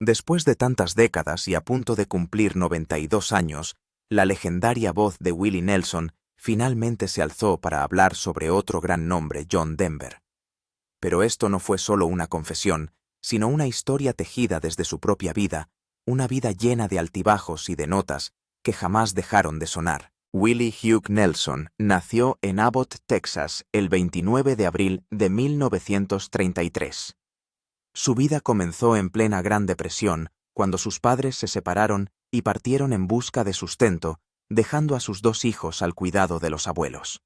Después de tantas décadas y a punto de cumplir 92 años, la legendaria voz de Willie Nelson finalmente se alzó para hablar sobre otro gran nombre, John Denver. Pero esto no fue solo una confesión, sino una historia tejida desde su propia vida, una vida llena de altibajos y de notas que jamás dejaron de sonar. Willie Hugh Nelson nació en Abbott, Texas, el 29 de abril de 1933. Su vida comenzó en plena Gran Depresión, cuando sus padres se separaron y partieron en busca de sustento, dejando a sus dos hijos al cuidado de los abuelos.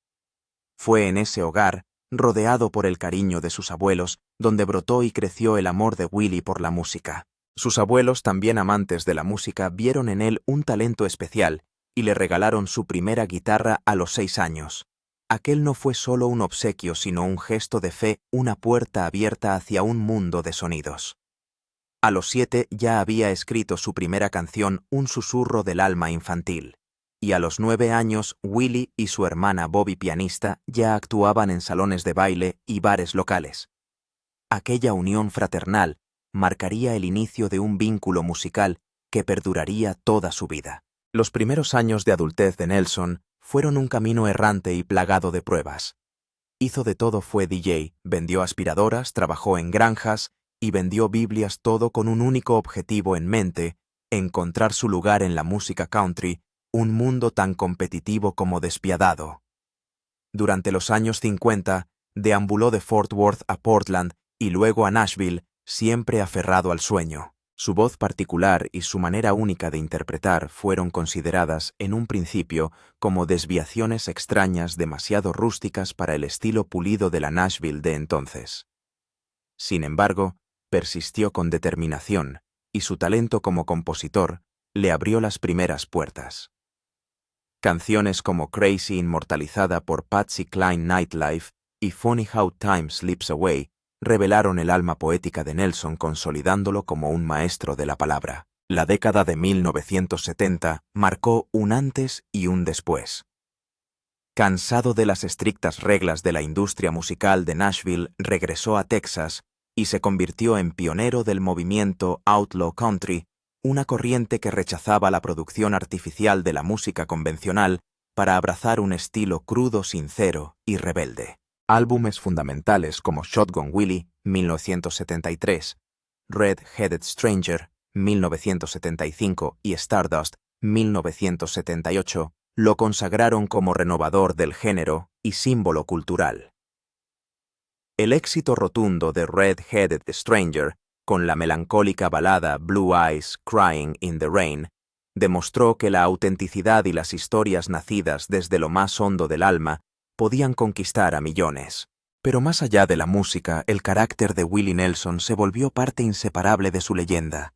Fue en ese hogar, rodeado por el cariño de sus abuelos, donde brotó y creció el amor de Willie por la música. Sus abuelos, también amantes de la música, vieron en él un talento especial y le regalaron su primera guitarra a los 6 años. Aquel no fue solo un obsequio, sino un gesto de fe, una puerta abierta hacia un mundo de sonidos. A los 7 ya había escrito su primera canción, Un susurro del alma infantil. Y a los 9 años, Willie y su hermana Bobby, pianista, ya actuaban en salones de baile y bares locales. Aquella unión fraternal marcaría el inicio de un vínculo musical que perduraría toda su vida. Los primeros años de adultez de Nelson fueron un camino errante y plagado de pruebas. Hizo de todo, fue DJ, vendió aspiradoras, trabajó en granjas y vendió Biblias, todo con un único objetivo en mente: encontrar su lugar en la música country, un mundo tan competitivo como despiadado. Durante los años 50, deambuló de Fort Worth a Portland y luego a Nashville, siempre aferrado al sueño. Su voz particular y su manera única de interpretar fueron consideradas en un principio como desviaciones extrañas demasiado rústicas para el estilo pulido de la Nashville de entonces. Sin embargo, persistió con determinación, y su talento como compositor le abrió las primeras puertas. Canciones como Crazy, inmortalizada por Patsy Cline Nightlife, y Funny How Time Slips Away, revelaron el alma poética de Nelson, consolidándolo como un maestro de la palabra. La década de 1970 marcó un antes y un después. Cansado de las estrictas reglas de la industria musical de Nashville, regresó a Texas y se convirtió en pionero del movimiento Outlaw Country, una corriente que rechazaba la producción artificial de la música convencional para abrazar un estilo crudo, sincero y rebelde. Álbumes fundamentales como Shotgun Willie, 1973, Red-Headed Stranger, 1975 y Stardust, 1978, lo consagraron como renovador del género y símbolo cultural. El éxito rotundo de Red-Headed Stranger, con la melancólica balada Blue Eyes Crying in the Rain, demostró que la autenticidad y las historias nacidas desde lo más hondo del alma podían conquistar a millones. Pero más allá de la música, el carácter de Willie Nelson se volvió parte inseparable de su leyenda.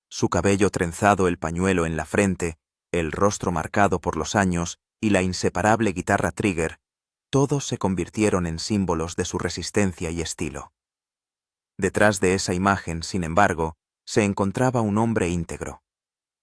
Su cabello trenzado, el pañuelo en la frente, el rostro marcado por los años y la inseparable guitarra Trigger, todos se convirtieron en símbolos de su resistencia y estilo. Detrás de esa imagen, sin embargo, se encontraba un hombre íntegro.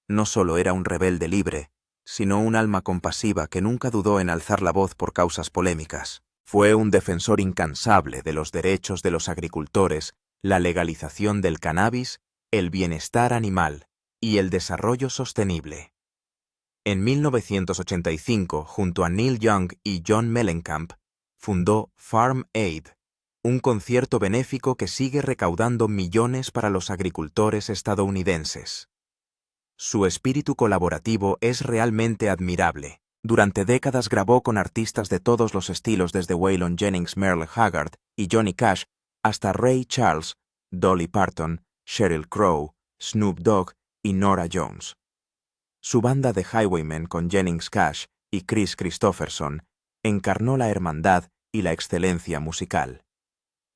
No solo era un rebelde libre, sino un alma compasiva que nunca dudó en alzar la voz por causas polémicas. Fue un defensor incansable de los derechos de los agricultores, la legalización del cannabis, el bienestar animal y el desarrollo sostenible. En 1985, junto a Neil Young y John Mellencamp, fundó Farm Aid, un concierto benéfico que sigue recaudando millones para los agricultores estadounidenses. Su espíritu colaborativo es realmente admirable. Durante décadas grabó con artistas de todos los estilos, desde Waylon Jennings, Merle Haggard y Johnny Cash hasta Ray Charles, Dolly Parton, Sheryl Crow, Snoop Dogg y Norah Jones. Su banda de Highwaymen con Jennings Cash y Chris Christopherson encarnó la hermandad y la excelencia musical.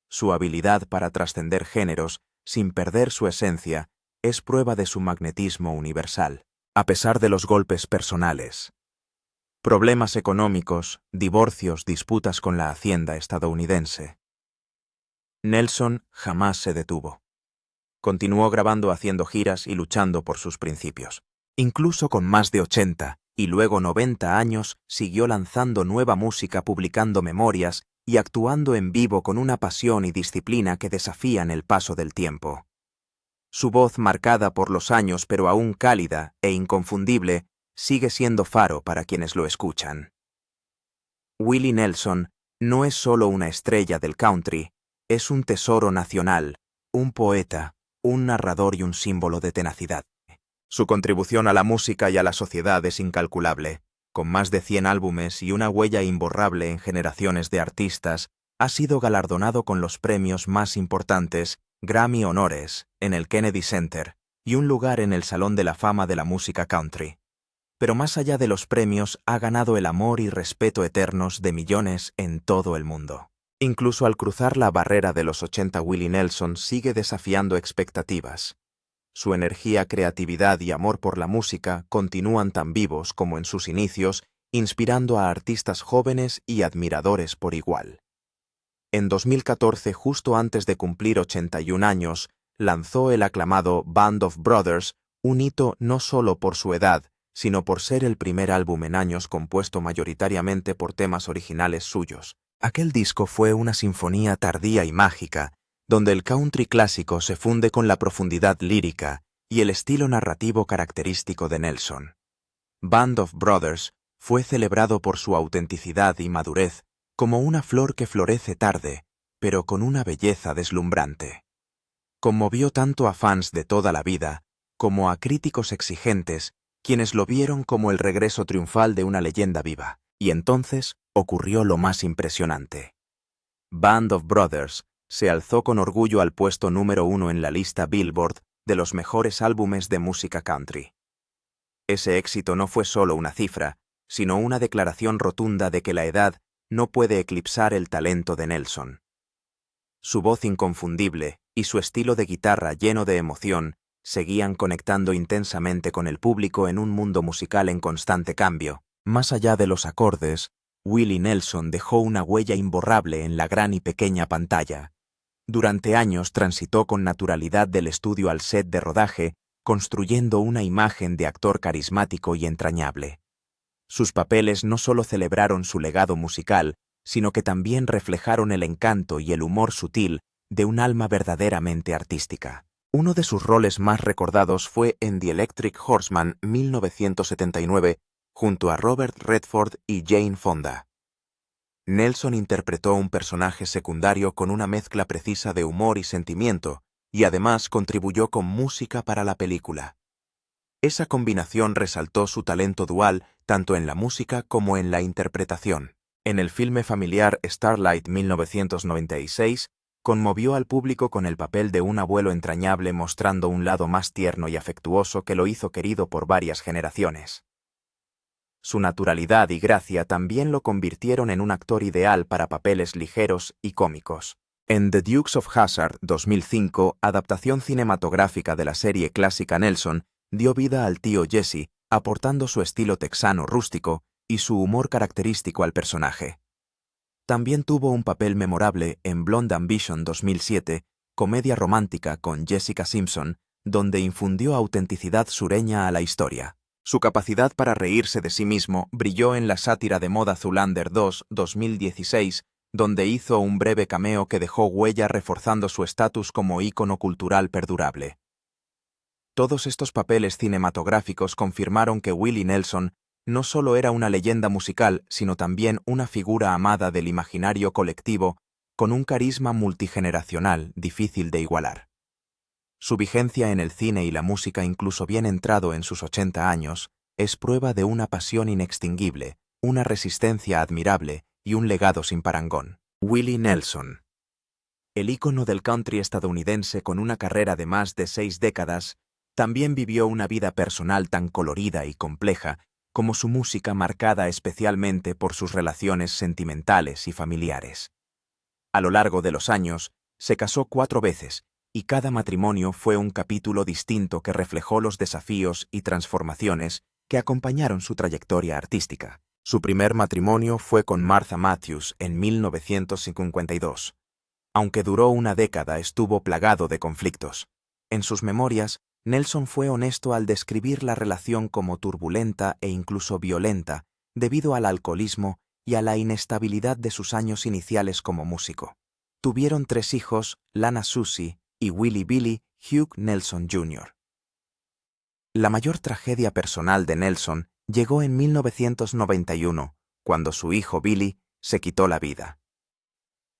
Su habilidad para trascender géneros sin perder su esencia es prueba de su magnetismo universal, a pesar de los golpes personales. Problemas económicos, divorcios, disputas con la hacienda estadounidense. Nelson jamás se detuvo. Continuó grabando, haciendo giras y luchando por sus principios. Incluso con más de 80 y luego 90 años, siguió lanzando nueva música, publicando memorias y actuando en vivo con una pasión y disciplina que desafían el paso del tiempo. Su voz, marcada por los años pero aún cálida e inconfundible, sigue siendo faro para quienes lo escuchan. Willie Nelson no es solo una estrella del country, es un tesoro nacional, un poeta, un narrador y un símbolo de tenacidad. Su contribución a la música y a la sociedad es incalculable. Con más de 100 álbumes y una huella imborrable en generaciones de artistas, ha sido galardonado con los premios más importantes, Grammy Honores, en el Kennedy Center, y un lugar en el Salón de la Fama de la Música Country. Pero más allá de los premios, ha ganado el amor y respeto eternos de millones en todo el mundo. Incluso al cruzar la barrera de los 80, Willie Nelson sigue desafiando expectativas. Su energía, creatividad y amor por la música continúan tan vivos como en sus inicios, inspirando a artistas jóvenes y admiradores por igual. En 2014, justo antes de cumplir 81 años, lanzó el aclamado Band of Brothers, un hito no solo por su edad, sino por ser el primer álbum en años compuesto mayoritariamente por temas originales suyos. Aquel disco fue una sinfonía tardía y mágica, donde el country clásico se funde con la profundidad lírica y el estilo narrativo característico de Nelson. Band of Brothers fue celebrado por su autenticidad y madurez, como una flor que florece tarde, pero con una belleza deslumbrante. Conmovió tanto a fans de toda la vida, como a críticos exigentes, quienes lo vieron como el regreso triunfal de una leyenda viva. Y entonces ocurrió lo más impresionante. Band of Brothers se alzó con orgullo al puesto número 1 en la lista Billboard de los mejores álbumes de música country. Ese éxito no fue solo una cifra, sino una declaración rotunda de que la edad no puede eclipsar el talento de Nelson. Su voz inconfundible y su estilo de guitarra lleno de emoción seguían conectando intensamente con el público en un mundo musical en constante cambio. Más allá de los acordes, Willie Nelson dejó una huella imborrable en la gran y pequeña pantalla. Durante años transitó con naturalidad del estudio al set de rodaje, construyendo una imagen de actor carismático y entrañable. Sus papeles no solo celebraron su legado musical, sino que también reflejaron el encanto y el humor sutil de un alma verdaderamente artística. Uno de sus roles más recordados fue en The Electric Horseman 1979, junto a Robert Redford y Jane Fonda. Nelson interpretó un personaje secundario con una mezcla precisa de humor y sentimiento, y además contribuyó con música para la película. Esa combinación resaltó su talento dual tanto en la música como en la interpretación. En el filme familiar Starlight 1996, conmovió al público con el papel de un abuelo entrañable mostrando un lado más tierno y afectuoso que lo hizo querido por varias generaciones. Su naturalidad y gracia también lo convirtieron en un actor ideal para papeles ligeros y cómicos. En The Dukes of Hazzard 2005, adaptación cinematográfica de la serie clásica Nelson, dio vida al tío Jesse, aportando su estilo texano rústico y su humor característico al personaje. También tuvo un papel memorable en Blonde Ambition 2007, comedia romántica con Jessica Simpson, donde infundió autenticidad sureña a la historia. Su capacidad para reírse de sí mismo brilló en la sátira de moda Zoolander 2 2016, donde hizo un breve cameo que dejó huella reforzando su estatus como ícono cultural perdurable. Todos estos papeles cinematográficos confirmaron que Willie Nelson no solo era una leyenda musical, sino también una figura amada del imaginario colectivo, con un carisma multigeneracional difícil de igualar. Su vigencia en el cine y la música, incluso bien entrado en sus 80 años, es prueba de una pasión inextinguible, una resistencia admirable y un legado sin parangón. Willie Nelson. El ícono del country estadounidense con una carrera de más de 6 décadas, también vivió una vida personal tan colorida y compleja como su música, marcada especialmente por sus relaciones sentimentales y familiares. A lo largo de los años, se casó 4 veces, y cada matrimonio fue un capítulo distinto que reflejó los desafíos y transformaciones que acompañaron su trayectoria artística. Su primer matrimonio fue con Martha Matthews en 1952. Aunque duró una década, estuvo plagado de conflictos. En sus memorias, Nelson fue honesto al describir la relación como turbulenta e incluso violenta debido al alcoholismo y a la inestabilidad de sus años iniciales como músico. Tuvieron 3 hijos, Lana Susie y Willie Billy, Hugh Nelson Jr. La mayor tragedia personal de Nelson llegó en 1991, cuando su hijo Billy se quitó la vida.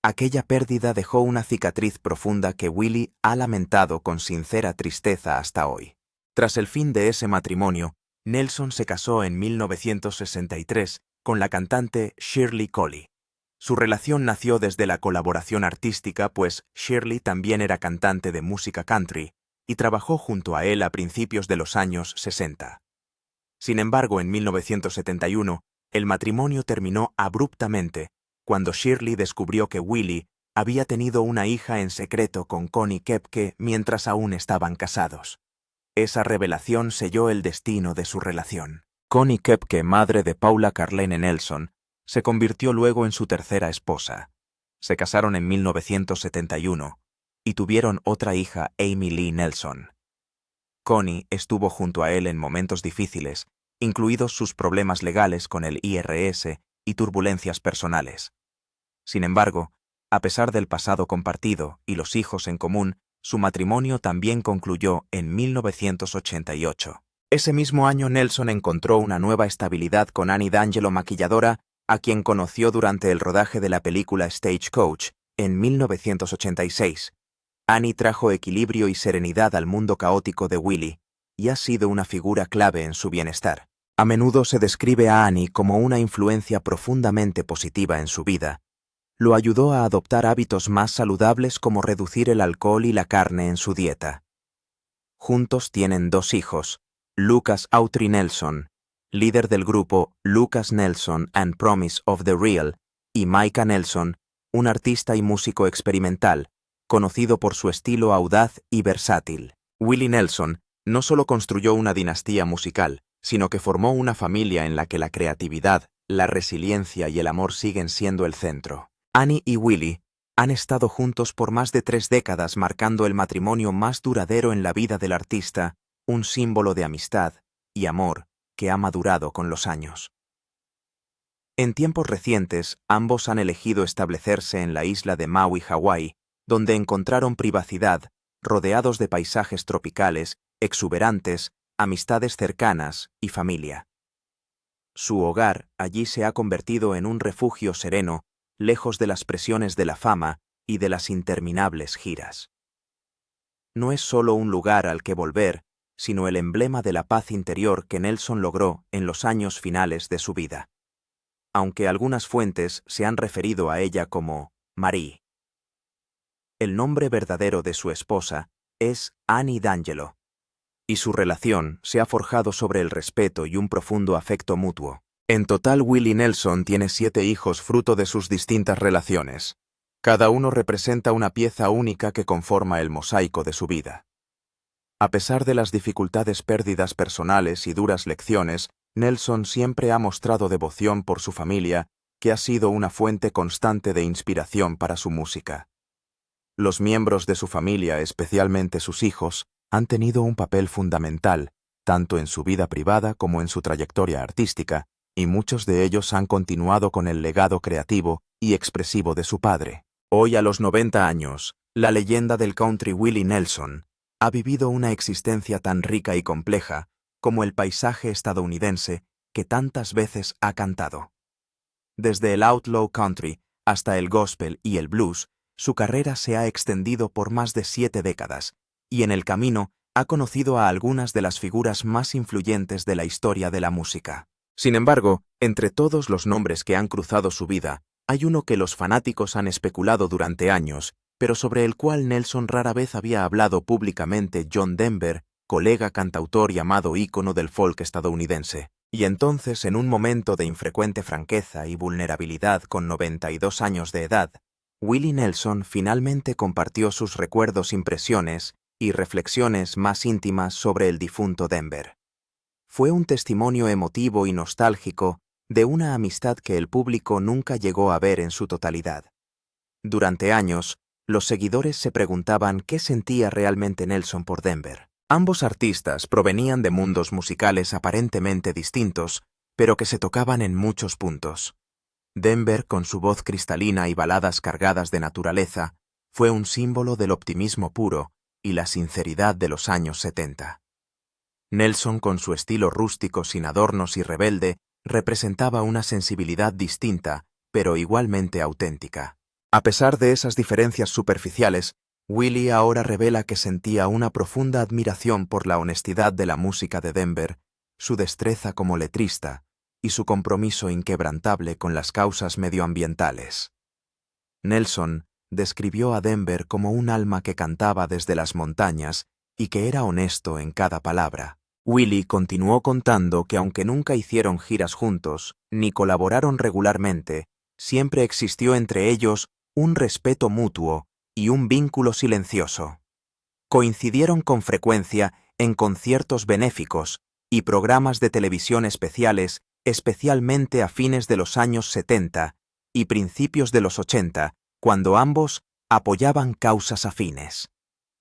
Aquella pérdida dejó una cicatriz profunda que Willie ha lamentado con sincera tristeza hasta hoy. Tras el fin de ese matrimonio, Nelson se casó en 1963 con la cantante Shirley Collie. Su relación nació desde la colaboración artística, pues Shirley también era cantante de música country y trabajó junto a él a principios de los años 60. Sin embargo, en 1971, el matrimonio terminó abruptamente cuando Shirley descubrió que Willie había tenido una hija en secreto con Connie Kepke mientras aún estaban casados. Esa revelación selló el destino de su relación. Connie Kepke, madre de Paula Carlene Nelson, se convirtió luego en su tercera esposa. Se casaron en 1971 y tuvieron otra hija, Amy Lee Nelson. Connie estuvo junto a él en momentos difíciles, incluidos sus problemas legales con el IRS y turbulencias personales. Sin embargo, a pesar del pasado compartido y los hijos en común, su matrimonio también concluyó en 1988. Ese mismo año Nelson encontró una nueva estabilidad con Annie D'Angelo, maquilladora, a quien conoció durante el rodaje de la película Stagecoach en 1986. Annie trajo equilibrio y serenidad al mundo caótico de Willie y ha sido una figura clave en su bienestar. A menudo se describe a Annie como una influencia profundamente positiva en su vida. Lo ayudó a adoptar hábitos más saludables como reducir el alcohol y la carne en su dieta. Juntos tienen 2 hijos, Lucas Autry Nelson, líder del grupo Lucas Nelson and Promise of the Real, y Micah Nelson, un artista y músico experimental, conocido por su estilo audaz y versátil. Willie Nelson no solo construyó una dinastía musical, sino que formó una familia en la que la creatividad, la resiliencia y el amor siguen siendo el centro. Annie y Willie han estado juntos por más de 3 décadas, marcando el matrimonio más duradero en la vida del artista, un símbolo de amistad y amor que ha madurado con los años. En tiempos recientes, ambos han elegido establecerse en la isla de Maui, Hawái, donde encontraron privacidad, rodeados de paisajes tropicales, exuberantes, amistades cercanas y familia. Su hogar allí se ha convertido en un refugio sereno, lejos de las presiones de la fama y de las interminables giras. No es solo un lugar al que volver, sino el emblema de la paz interior que Nelson logró en los años finales de su vida. Aunque algunas fuentes se han referido a ella como Marie. El nombre verdadero de su esposa es Annie D'Angelo, y su relación se ha forjado sobre el respeto y un profundo afecto mutuo. En total, Willie Nelson tiene 7 hijos fruto de sus distintas relaciones. Cada uno representa una pieza única que conforma el mosaico de su vida. A pesar de las dificultades, pérdidas personales y duras lecciones, Nelson siempre ha mostrado devoción por su familia, que ha sido una fuente constante de inspiración para su música. Los miembros de su familia, especialmente sus hijos, han tenido un papel fundamental, tanto en su vida privada como en su trayectoria artística, y muchos de ellos han continuado con el legado creativo y expresivo de su padre. Hoy, a los 90 años, la leyenda del country Willie Nelson ha vivido una existencia tan rica y compleja como el paisaje estadounidense que tantas veces ha cantado. Desde el outlaw country hasta el gospel y el blues, su carrera se ha extendido por más de 7 décadas, y en el camino ha conocido a algunas de las figuras más influyentes de la historia de la música. Sin embargo, entre todos los nombres que han cruzado su vida, hay uno que los fanáticos han especulado durante años, pero sobre el cual Nelson rara vez había hablado públicamente: John Denver, colega, cantautor y amado ícono del folk estadounidense. Y entonces, en un momento de infrecuente franqueza y vulnerabilidad con 92 años de edad, Willie Nelson finalmente compartió sus recuerdos, impresiones y reflexiones más íntimas sobre el difunto Denver. Fue un testimonio emotivo y nostálgico de una amistad que el público nunca llegó a ver en su totalidad. Durante años, los seguidores se preguntaban qué sentía realmente Nelson por Denver. Ambos artistas provenían de mundos musicales aparentemente distintos, pero que se tocaban en muchos puntos. Denver, con su voz cristalina y baladas cargadas de naturaleza, fue un símbolo del optimismo puro, y la sinceridad de los años 70. Nelson, con su estilo rústico sin adornos y rebelde, representaba una sensibilidad distinta, pero igualmente auténtica. A pesar de esas diferencias superficiales, Willie ahora revela que sentía una profunda admiración por la honestidad de la música de Denver, su destreza como letrista y su compromiso inquebrantable con las causas medioambientales. Nelson describió a Denver como un alma que cantaba desde las montañas y que era honesto en cada palabra. Willie continuó contando que aunque nunca hicieron giras juntos, ni colaboraron regularmente, siempre existió entre ellos un respeto mutuo y un vínculo silencioso. Coincidieron con frecuencia en conciertos benéficos y programas de televisión especiales, especialmente a fines de los años 70 y principios de los 80, cuando ambos apoyaban causas afines.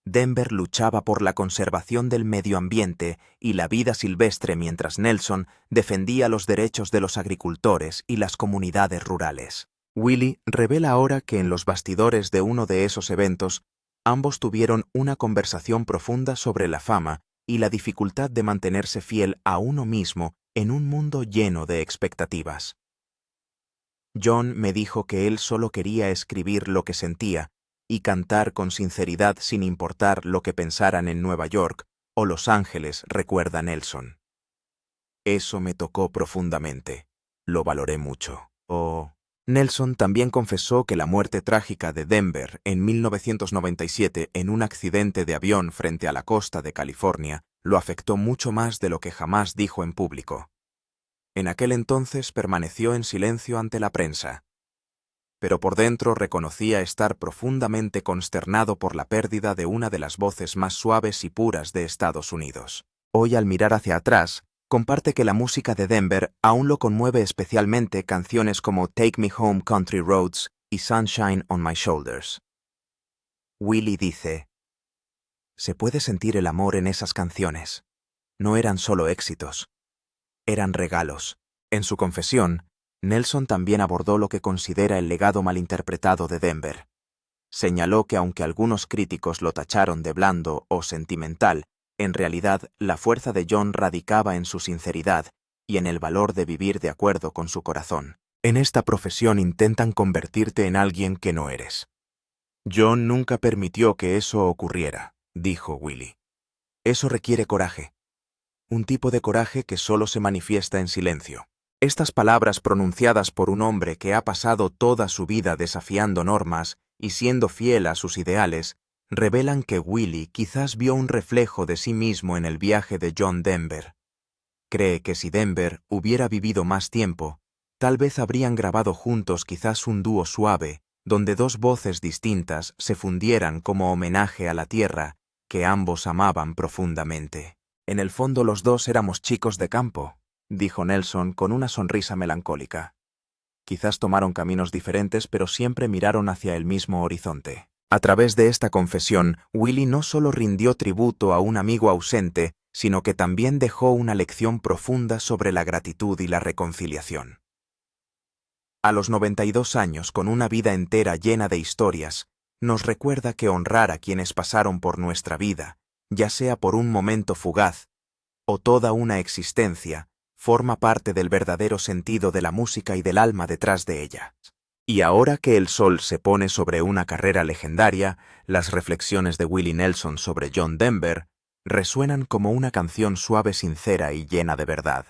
Denver luchaba por la conservación del medio ambiente y la vida silvestre, mientras Nelson defendía los derechos de los agricultores y las comunidades rurales. Willie revela ahora que en los bastidores de uno de esos eventos, ambos tuvieron una conversación profunda sobre la fama y la dificultad de mantenerse fiel a uno mismo en un mundo lleno de expectativas. John me dijo que él solo quería escribir lo que sentía y cantar con sinceridad sin importar lo que pensaran en Nueva York o Los Ángeles, recuerda Nelson. Eso me tocó profundamente. Lo valoré mucho. Nelson también confesó que la muerte trágica de Denver en 1997 en un accidente de avión frente a la costa de California lo afectó mucho más de lo que jamás dijo en público. En aquel entonces permaneció en silencio ante la prensa, pero por dentro reconocía estar profundamente consternado por la pérdida de una de las voces más suaves y puras de Estados Unidos. Hoy, al mirar hacia atrás, comparte que la música de Denver aún lo conmueve, especialmente canciones como Take Me Home Country Roads y Sunshine on My Shoulders. Willie dice: se puede sentir el amor en esas canciones. No eran solo éxitos, eran regalos. En su confesión, Nelson también abordó lo que considera el legado malinterpretado de Denver. Señaló que aunque algunos críticos lo tacharon de blando o sentimental, en realidad la fuerza de John radicaba en su sinceridad y en el valor de vivir de acuerdo con su corazón. En esta profesión intentan convertirte en alguien que no eres. John nunca permitió que eso ocurriera, dijo Willie. Eso requiere coraje. Un tipo de coraje que solo se manifiesta en silencio. Estas palabras, pronunciadas por un hombre que ha pasado toda su vida desafiando normas y siendo fiel a sus ideales, revelan que Willie quizás vio un reflejo de sí mismo en el viaje de John Denver. Cree que si Denver hubiera vivido más tiempo, tal vez habrían grabado juntos quizás un dúo suave, donde dos voces distintas se fundieran como homenaje a la tierra que ambos amaban profundamente. En el fondo los dos éramos chicos de campo, dijo Nelson con una sonrisa melancólica. Quizás tomaron caminos diferentes, pero siempre miraron hacia el mismo horizonte. A través de esta confesión, Willie no solo rindió tributo a un amigo ausente, sino que también dejó una lección profunda sobre la gratitud y la reconciliación. A los 92 años, con una vida entera llena de historias, nos recuerda que honrar a quienes pasaron por nuestra vida, ya sea por un momento fugaz o toda una existencia, forma parte del verdadero sentido de la música y del alma detrás de ella. Y ahora que el sol se pone sobre una carrera legendaria, las reflexiones de Willie Nelson sobre John Denver resuenan como una canción suave, sincera y llena de verdad.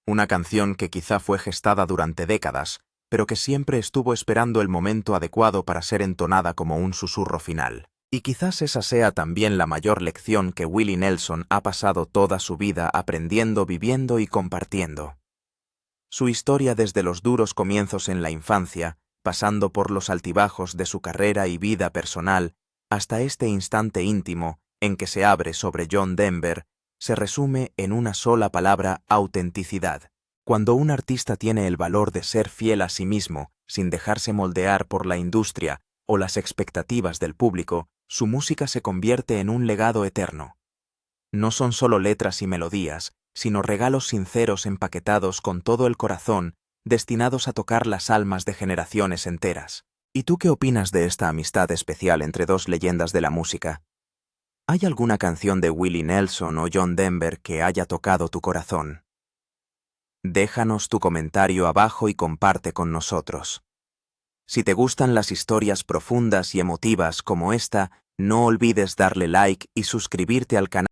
Una canción que quizá fue gestada durante décadas, pero que siempre estuvo esperando el momento adecuado para ser entonada como un susurro final. Y quizás esa sea también la mayor lección que Willie Nelson ha pasado toda su vida aprendiendo, viviendo y compartiendo. Su historia desde los duros comienzos en la infancia, pasando por los altibajos de su carrera y vida personal, hasta este instante íntimo en que se abre sobre John Denver, se resume en una sola palabra: autenticidad. Cuando un artista tiene el valor de ser fiel a sí mismo, sin dejarse moldear por la industria o las expectativas del público, su música se convierte en un legado eterno. No son solo letras y melodías, sino regalos sinceros empaquetados con todo el corazón, destinados a tocar las almas de generaciones enteras. ¿Y tú qué opinas de esta amistad especial entre dos leyendas de la música? ¿Hay alguna canción de Willie Nelson o John Denver que haya tocado tu corazón? Déjanos tu comentario abajo y comparte con nosotros. Si te gustan las historias profundas y emotivas como esta, no olvides darle like y suscribirte al canal.